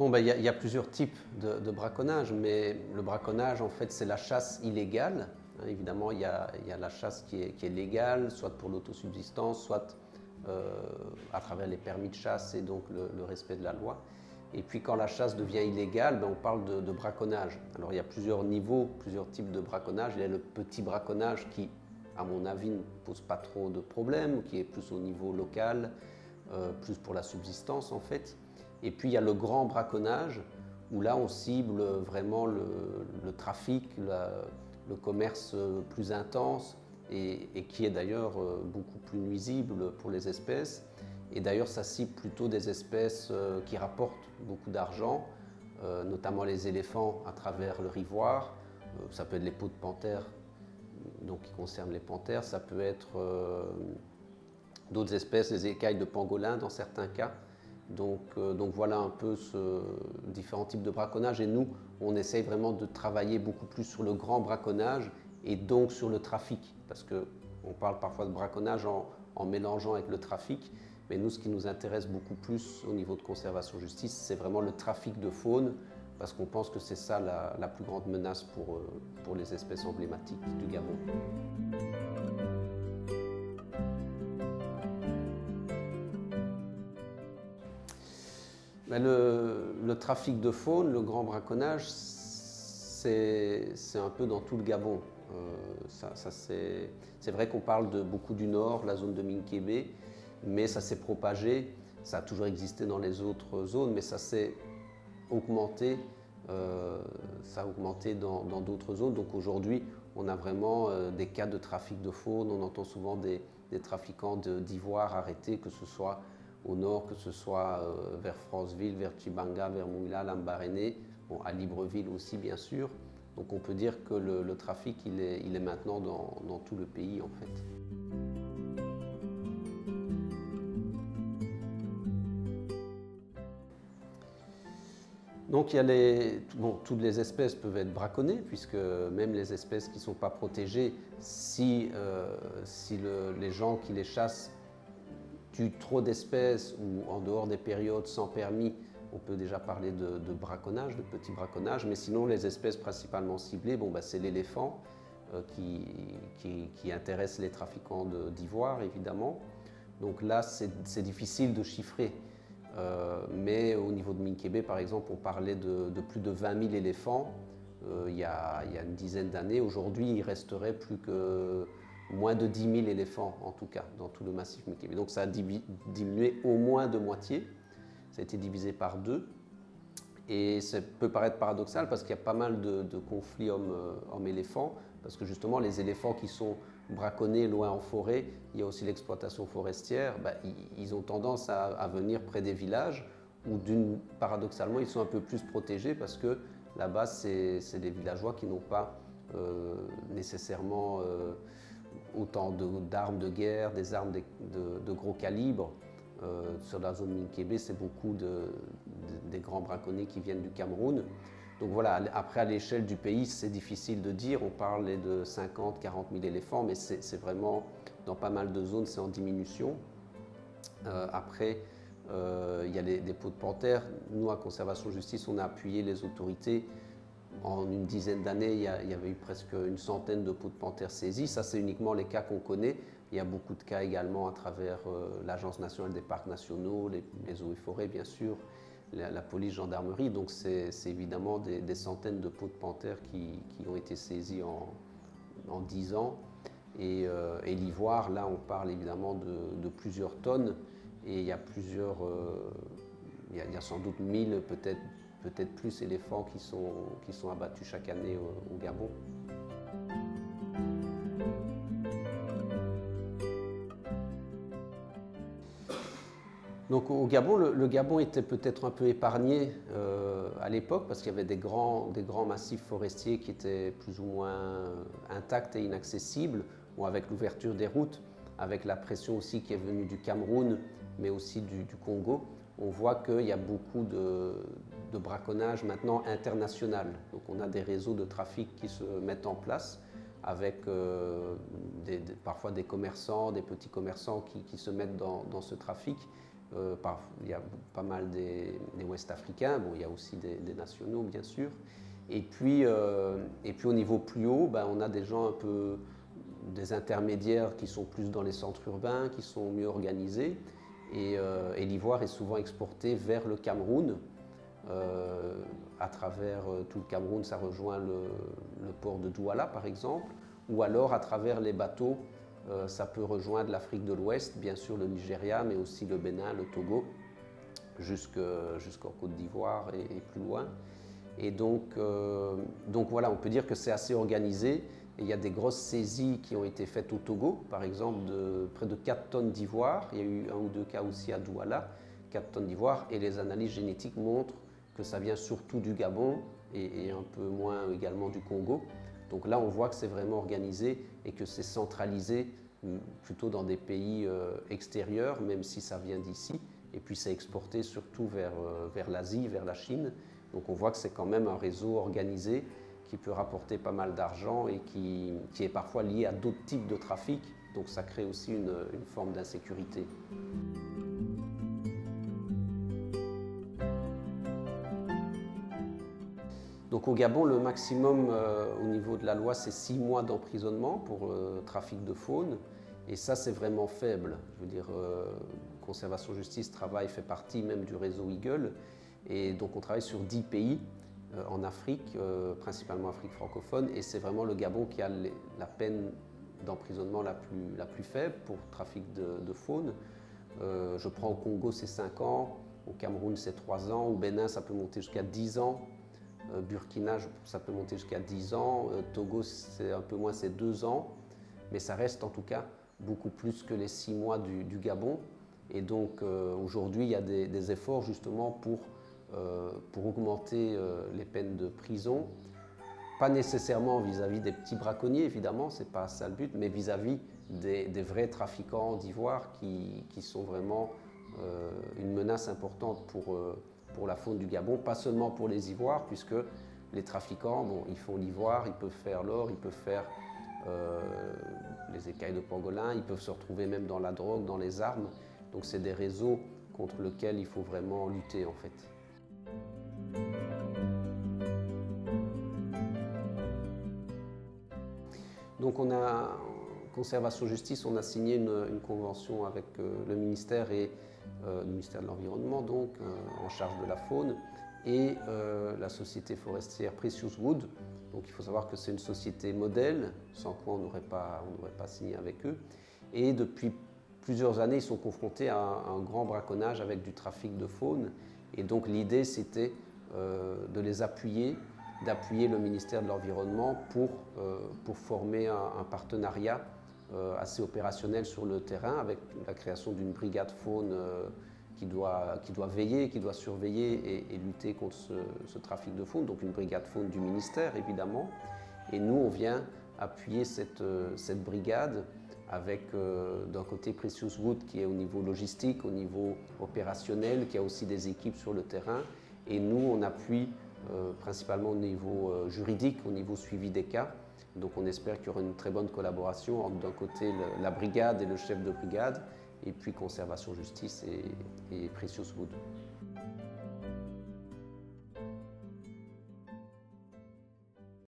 Bon, ben, y a plusieurs types de braconnage, mais le braconnage, en fait, c'est la chasse illégale. Hein, évidemment, il y a la chasse qui est légale, soit pour l'autosubsistance, soit à travers les permis de chasse et donc le respect de la loi. Et puis quand la chasse devient illégale, ben, on parle de braconnage. Alors il y a plusieurs niveaux, plusieurs types de braconnage. Il y a le petit braconnage qui, à mon avis, ne pose pas trop de problèmes, qui est plus au niveau local, plus pour la subsistance en fait. Et puis il y a le grand braconnage, où là on cible vraiment le trafic, le commerce plus intense, et qui est d'ailleurs beaucoup plus nuisible pour les espèces. Et d'ailleurs, ça cible plutôt des espèces qui rapportent beaucoup d'argent, notamment les éléphants à travers le rivoire. Ça peut être les peaux de panthère, donc qui concernent les panthères. Ça peut être d'autres espèces, les écailles de pangolin dans certains cas. Donc voilà un peu différents types de braconnage. Et nous, on essaye vraiment de travailler beaucoup plus sur le grand braconnage et donc sur le trafic. Parce qu'on parle parfois de braconnage en mélangeant avec le trafic. Mais nous, ce qui nous intéresse beaucoup plus au niveau de conservation-justice, c'est vraiment le trafic de faune, parce qu'on pense que c'est ça la plus grande menace pour les espèces emblématiques du Gabon. Mais le trafic de faune, le grand braconnage, c'est un peu dans tout le Gabon. C'est vrai qu'on parle beaucoup du nord, la zone de Minkébé, mais ça s'est propagé, ça a toujours existé dans les autres zones, mais ça s'est augmenté, dans d'autres zones. Donc aujourd'hui, on a vraiment des cas de trafic de faune, on entend souvent des trafiquants d'ivoire arrêtés, que ce soit au nord, que ce soit vers Franceville, vers Tchibanga, vers Mouila, Lambaréné, bon, à Libreville aussi bien sûr. Donc on peut dire que le trafic il est maintenant dans tout le pays en fait. Donc toutes les espèces peuvent être braconnées, puisque même les espèces qui ne sont pas protégées, si les gens qui les chassent tuent trop d'espèces ou en dehors des périodes sans permis, on peut déjà parler de braconnage, de petit braconnage. Mais sinon, les espèces principalement ciblées, bon, c'est l'éléphant qui intéresse les trafiquants d'ivoire, évidemment. Donc là, c'est difficile de chiffrer. Mais au niveau de Minkébé, par exemple, on parlait de plus de 20 000 éléphants il y a une dizaine d'années. Aujourd'hui, il resterait plus que moins de 10 000 éléphants, en tout cas, dans tout le massif Minkébé. Donc ça a diminué au moins de moitié. Ça a été divisé par 2. Et ça peut paraître paradoxal parce qu'il y a pas mal de conflits hommes-éléphants, parce que justement, les éléphants qui sont braconnés loin en forêt, il y a aussi l'exploitation forestière, ils ont tendance à venir près des villages où paradoxalement ils sont un peu plus protégés parce que là-bas c'est des villageois qui n'ont pas nécessairement autant d'armes de guerre, des armes de gros calibre. Sur la zone Minkébé, c'est beaucoup des grands braconniers qui viennent du Cameroun. Donc voilà, après à l'échelle du pays, c'est difficile de dire, on parlait de 50, 40 000 éléphants, mais c'est vraiment, dans pas mal de zones, c'est en diminution. Après, il y a des peaux de panthère. Nous, à Conservation Justice, on a appuyé les autorités. En une dizaine d'années, il y avait eu presque une centaine de peaux de panthère saisies. Ça, c'est uniquement les cas qu'on connaît. Il y a beaucoup de cas également à travers l'Agence nationale des parcs nationaux, les eaux et forêts, bien sûr, la police, gendarmerie. Donc c'est évidemment des centaines de peaux de panthère qui ont été saisies en 10 ans. Et l'ivoire, là, on parle évidemment de plusieurs tonnes. Et il y a il y a sans doute 1000, peut-être plus éléphants qui sont abattus chaque année au Gabon. Donc au Gabon, le Gabon était peut-être un peu épargné à l'époque parce qu'il y avait des grands massifs forestiers qui étaient plus ou moins intacts et inaccessibles, ou avec l'ouverture des routes, avec la pression aussi qui est venue du Cameroun, mais aussi du Congo. On voit qu'il y a beaucoup de braconnage maintenant international. Donc on a des réseaux de trafic qui se mettent en place avec parfois des commerçants, des petits commerçants qui se mettent dans ce trafic. Il y a pas mal des Ouest-Africains, bon, il y a aussi des nationaux bien sûr. Et puis au niveau plus haut, ben, on a des gens un peu, des intermédiaires qui sont plus dans les centres urbains, qui sont mieux organisés. Et l'ivoire est souvent exporté vers le Cameroun. À travers tout le Cameroun, ça rejoint le port de Douala par exemple, ou alors à travers les bateaux, ça peut rejoindre l'Afrique de l'Ouest, bien sûr le Nigeria, mais aussi le Bénin, le Togo, jusqu'en Côte d'Ivoire et plus loin. Et donc voilà, on peut dire que c'est assez organisé. Et il y a des grosses saisies qui ont été faites au Togo, par exemple, de près de 4 tonnes d'ivoire. Il y a eu un ou deux cas aussi à Douala, 4 tonnes d'ivoire. Et les analyses génétiques montrent que ça vient surtout du Gabon et un peu moins également du Congo. Donc là, on voit que c'est vraiment organisé et que c'est centralisé plutôt dans des pays extérieurs, même si ça vient d'ici. Et puis c'est exporté surtout vers l'Asie, vers la Chine. Donc on voit que c'est quand même un réseau organisé qui peut rapporter pas mal d'argent et qui est parfois lié à d'autres types de trafic. Donc ça crée aussi une forme d'insécurité. Donc au Gabon, le maximum au niveau de la loi, c'est 6 mois d'emprisonnement pour trafic de faune. Et ça, c'est vraiment faible. Je veux dire, Conservation Justice Travail fait partie même du réseau Eagle. Et donc on travaille sur 10 pays en Afrique, principalement Afrique francophone. Et c'est vraiment le Gabon qui a la peine d'emprisonnement la plus faible pour trafic de faune. Je prends au Congo, c'est 5 ans. Au Cameroun, c'est 3 ans. Au Bénin, ça peut monter jusqu'à 10 ans. Burkina, ça peut monter jusqu'à 10 ans. Togo, c'est un peu moins, c'est 2 ans. Mais ça reste en tout cas beaucoup plus que les 6 mois du Gabon. Et donc aujourd'hui, il y a des efforts justement pour augmenter les peines de prison. Pas nécessairement vis-à-vis des petits braconniers, évidemment, ce n'est pas ça le but, mais vis-à-vis des vrais trafiquants d'ivoire qui sont vraiment une menace importante pour la faune du Gabon, pas seulement pour les ivoires, puisque les trafiquants, bon, ils font l'ivoire, ils peuvent faire l'or, ils peuvent faire les écailles de pangolin, ils peuvent se retrouver même dans la drogue, dans les armes. Donc c'est des réseaux contre lesquels il faut vraiment lutter en fait. Donc on a, Conservation Justice, on a signé une convention avec le ministère et le ministère de l'Environnement, donc en charge de la faune, et la société forestière Precious Wood. Donc il faut savoir que c'est une société modèle, sans quoi on n'aurait pas signé avec eux. Et depuis plusieurs années, ils sont confrontés à un grand braconnage avec du trafic de faune. Et donc l'idée, c'était de les appuyer, d'appuyer le ministère de l'Environnement pour former un partenariat assez opérationnel sur le terrain avec la création d'une brigade faune qui doit veiller, qui doit surveiller et lutter contre ce trafic de faune, donc une brigade faune du ministère évidemment. Et nous, on vient appuyer cette brigade avec d'un côté Precious Wood qui est au niveau logistique, au niveau opérationnel, qui a aussi des équipes sur le terrain. Et nous, on appuie principalement au niveau juridique, au niveau suivi des cas. Donc on espère qu'il y aura une très bonne collaboration entre d'un côté la brigade et le chef de brigade, et puis Conservation Justice et Precious Wood.